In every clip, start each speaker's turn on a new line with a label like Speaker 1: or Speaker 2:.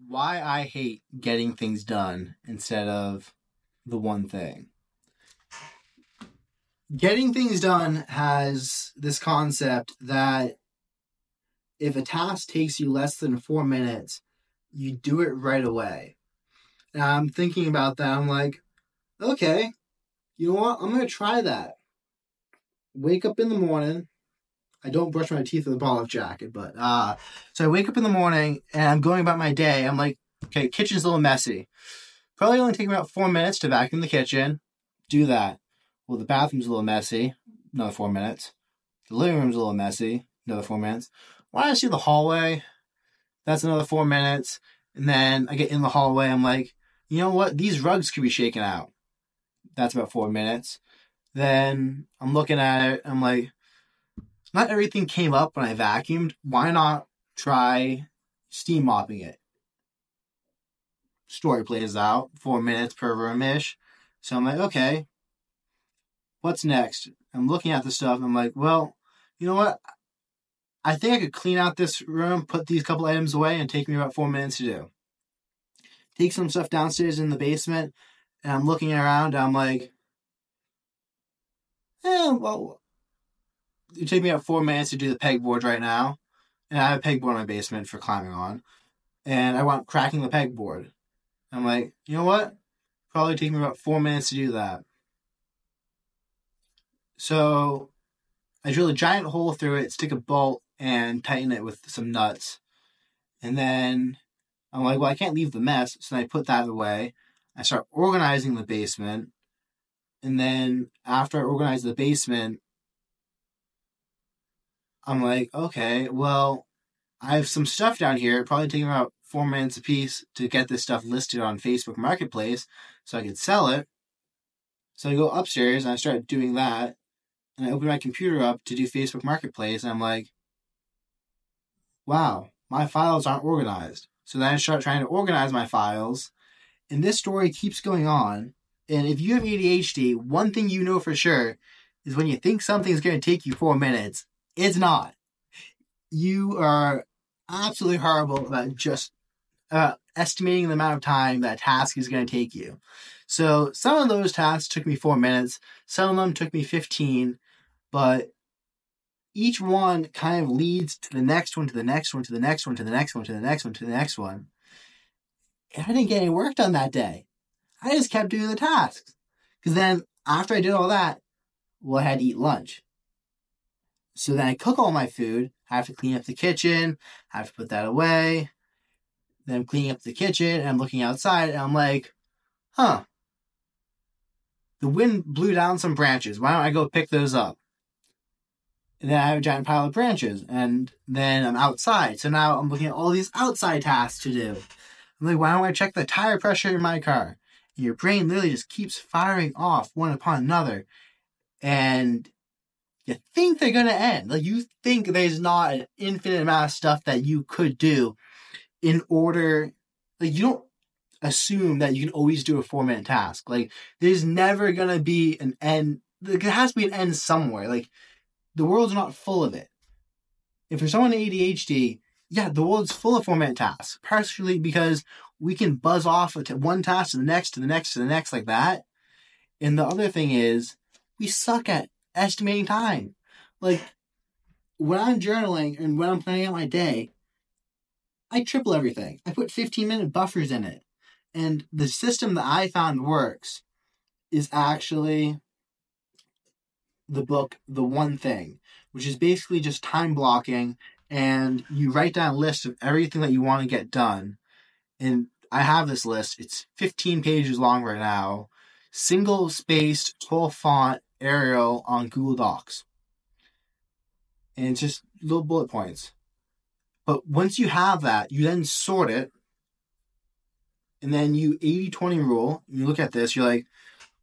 Speaker 1: Why I hate getting things done instead of the one thing. Getting things done has this concept that if a task takes you less than 4 minutes, you do it right away. And I'm thinking about that. I'm like, okay, you know what? I'm going to try that. Wake up in the morning. I don't brush my teeth with a ball of jacket, but so I wake up in the morning and I'm going about my day. I'm like, okay, kitchen's a little messy. Probably only take me about 4 minutes to vacuum the kitchen. Do that. Well, the bathroom's a little messy. Another 4 minutes. The living room's a little messy. Another 4 minutes. When I see the hallway, that's another 4 minutes. And then I get in the hallway. I'm like, you know what? These rugs could be shaken out. That's about 4 minutes. Then I'm looking at it. I'm like, not everything came up when I vacuumed. Why not try steam mopping it? Story plays out. 4 minutes per room-ish. So I'm like, okay, what's next? I'm looking at the stuff. And I'm like, well, you know what? I think I could clean out this room, put these couple items away, and take me about 4 minutes to do. Take some stuff downstairs in the basement, and I'm looking around. And I'm like, well, it take me about 4 minutes to do the pegboard right now. And I have a pegboard in my basement for climbing on. And I want cracking the pegboard. I'm like, you know what? Probably take me about 4 minutes to do that. So I drill a giant hole through it, stick a bolt, and tighten it with some nuts. And then I'm like, well, I can't leave the mess. So then I put that away. I start organizing the basement. And then after I organize the basement, I'm like, okay, well, I have some stuff down here. Probably taking about 4 minutes a piece to get this stuff listed on Facebook Marketplace so I could sell it. So I go upstairs and I start doing that. And I open my computer up to do Facebook Marketplace. And I'm like, wow, my files aren't organized. So then I start trying to organize my files. And this story keeps going on. And if you have ADHD, one thing you know for sure is when you think something's going to take you 4 minutes, it's not. You are absolutely horrible about just estimating the amount of time that task is going to take you. So some of those tasks took me 4 minutes. Some of them took me 15. But each one kind of leads to the next one, to the next one, to the next one, to the next one, to the next one, to the next one. And I didn't get any work done that day. I just kept doing the tasks. Because then after I did all that, well, I had to eat lunch. So then I cook all my food. I have to clean up the kitchen. I have to put that away. Then I'm cleaning up the kitchen and I'm looking outside and I'm like, the wind blew down some branches. Why don't I go pick those up? And then I have a giant pile of branches. And then I'm outside. So now I'm looking at all these outside tasks to do. I'm like, why don't I check the tire pressure in my car? And your brain literally just keeps firing off one upon another. And you think they're going to end. Like, you think there's not an infinite amount of stuff that you could do in order. Like, you don't assume that you can always do a 4-minute task. Like, there's never going to be an end. Like, there has to be an end somewhere. Like, the world's not full of it. If you're someone with ADHD, yeah, the world's full of 4-minute tasks. Partially because we can buzz off one task to the next, to the next, to the next, like that. And the other thing is, we suck at estimating time. Like, when I'm journaling and when I'm planning out my day, I triple everything. I put 15-minute buffers in it. And the system that I found works is actually the book, The One Thing, which is basically just time blocking, and you write down a list of everything that you want to get done. And I have this list. It's 15 pages long right now. Single-spaced, 12-font Arial on Google Docs. And it's just little bullet points. But once you have that, you then sort it. And then you 80-20 rule. You look at this, you're like,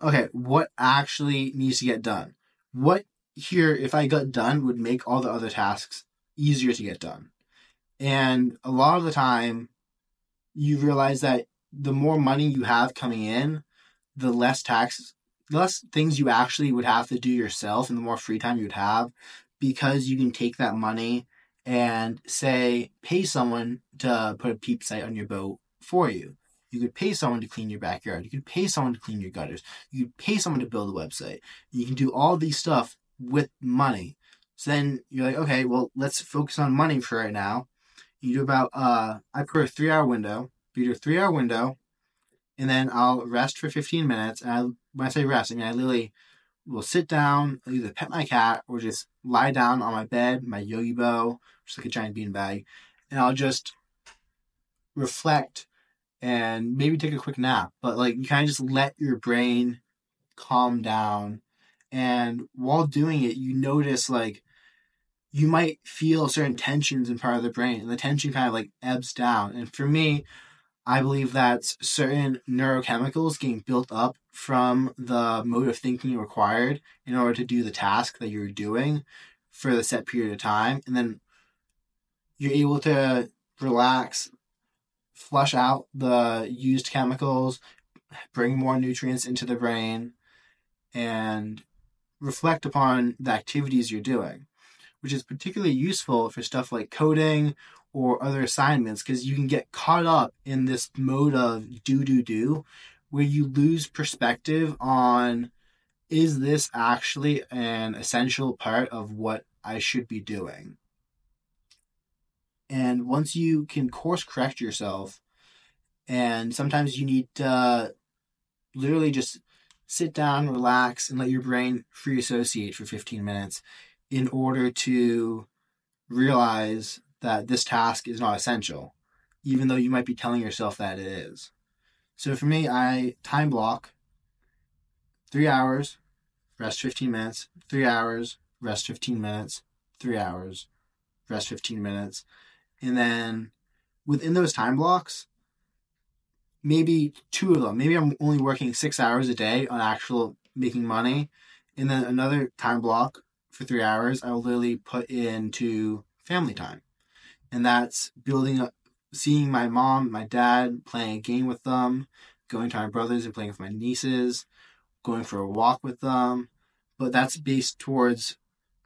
Speaker 1: okay, what actually needs to get done? What here, if I got done, would make all the other tasks easier to get done? And a lot of the time, you realize that the more money you have coming in, the less things you actually would have to do yourself and the more free time you'd have, because you can take that money and say, pay someone to put a peep sight on your boat for you. You could pay someone to clean your backyard. You could pay someone to clean your gutters. You could pay someone to build a website. You can do all these stuff with money. So then you're like, okay, well, let's focus on money for right now. You do about, I put a 3-hour window. You do a 3-hour window, and then I'll rest for 15 minutes. And when I say rest, I mean I literally will sit down, either pet my cat or just lie down on my bed, my yogi bow, just like a giant beanbag, and I'll just reflect and maybe take a quick nap. But like you kind of just let your brain calm down. And while doing it, you notice like you might feel certain tensions in part of the brain, and the tension kind of like ebbs down. And for me, I believe that's certain neurochemicals getting built up from the mode of thinking required in order to do the task that you're doing for the set period of time. And then you're able to relax, flush out the used chemicals, bring more nutrients into the brain, and reflect upon the activities you're doing, which is particularly useful for stuff like coding or other assignments, because you can get caught up in this mode of do, where you lose perspective on, is this actually an essential part of what I should be doing? And once you can course correct yourself, and sometimes you need to literally just sit down, relax, and let your brain free associate for 15 minutes in order to realize that this task is not essential, even though you might be telling yourself that it is. So for me, I time block 3 hours, rest 15 minutes, 3 hours, rest 15 minutes, 3 hours, rest 15 minutes. And then within those time blocks, maybe 2 of them, maybe I'm only working 6 hours a day on actual making money. And then another time block for 3 hours, I will literally put into family time. And that's building up, seeing my mom, my dad, playing a game with them, going to my brothers and playing with my nieces, going for a walk with them. But that's based towards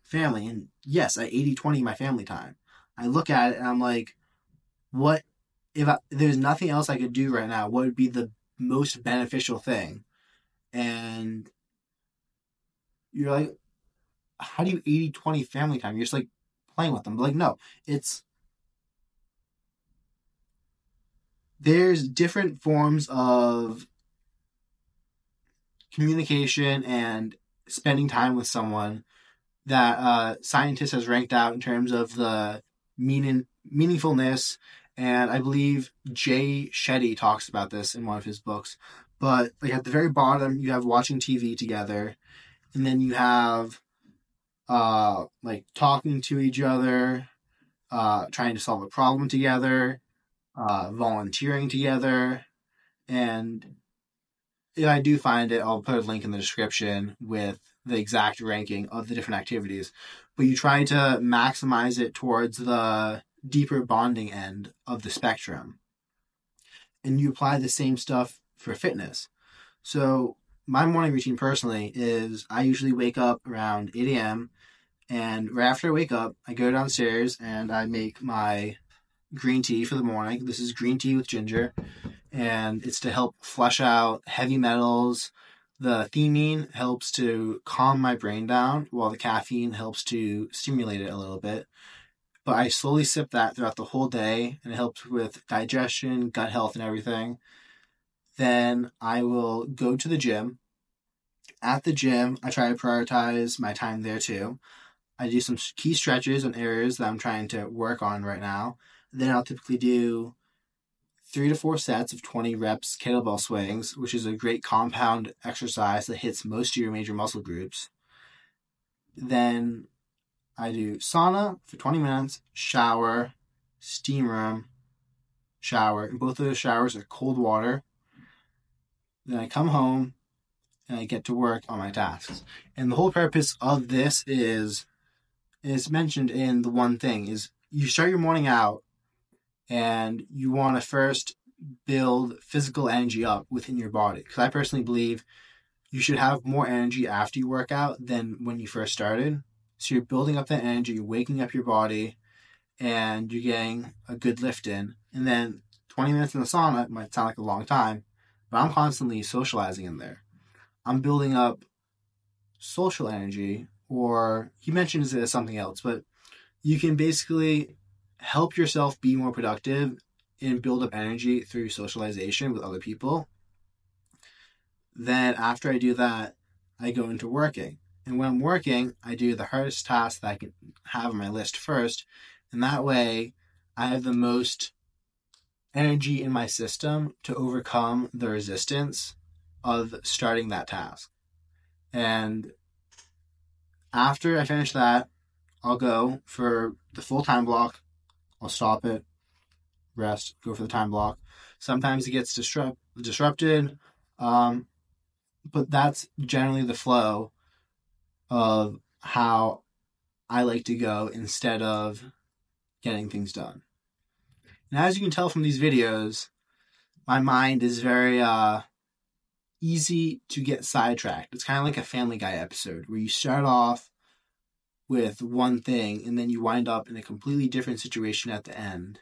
Speaker 1: family. And yes, I 80-20 my family time. I look at it and I'm like, what if there's nothing else I could do right now? What would be the most beneficial thing? And you're like, how do you 80-20 family time? You're just like playing with them. But like, no, there's different forms of communication and spending time with someone that scientists has ranked out in terms of the meaningfulness. And I believe Jay Shetty talks about this in one of his books. But like at the very bottom, you have watching TV together, and then you have like talking to each other, trying to solve a problem together, volunteering together. And if I do find it, I'll put a link in the description with the exact ranking of the different activities. But you try to maximize it towards the deeper bonding end of the spectrum. And you apply the same stuff for fitness. So my morning routine personally is I usually wake up around 8 a.m. And right after I wake up, I go downstairs and I make my green tea for the morning. This is green tea with ginger, and it's to help flush out heavy metals. The theanine helps to calm my brain down, while the caffeine helps to stimulate it a little bit. But I slowly sip that throughout the whole day, and it helps with digestion, gut health, and everything. Then I will go to the gym. At the gym, I try to prioritize my time there too. I do some key stretches on areas that I'm trying to work on right now. Then I'll typically do 3 to 4 sets of 20 reps kettlebell swings, which is a great compound exercise that hits most of your major muscle groups. Then I do sauna for 20 minutes, shower, steam room, shower. And both of those showers are cold water. Then I come home and I get to work on my tasks. And the whole purpose of this is, it's mentioned in the one thing, is you start your morning out and you want to first build physical energy up within your body. Because I personally believe you should have more energy after you work out than when you first started. So you're building up that energy, you're waking up your body, and you're getting a good lift in. And then 20 minutes in the sauna might sound like a long time, but I'm constantly socializing in there. I'm building up social energy, or he mentions it as something else, but you can basically help yourself be more productive and build up energy through socialization with other people. Then after I do that, I go into working. And when I'm working, I do the hardest task that I can have on my list first. And that way, I have the most energy in my system to overcome the resistance of starting that task. And after I finish that, I'll go for the full time block. I'll stop it, rest, go for the time block. Sometimes it gets disrupted, but that's generally the flow of how I like to go instead of getting things done. And as you can tell from these videos, my mind is very easy to get sidetracked. It's kind of like a Family Guy episode where you start off with one thing and then you wind up in a completely different situation at the end.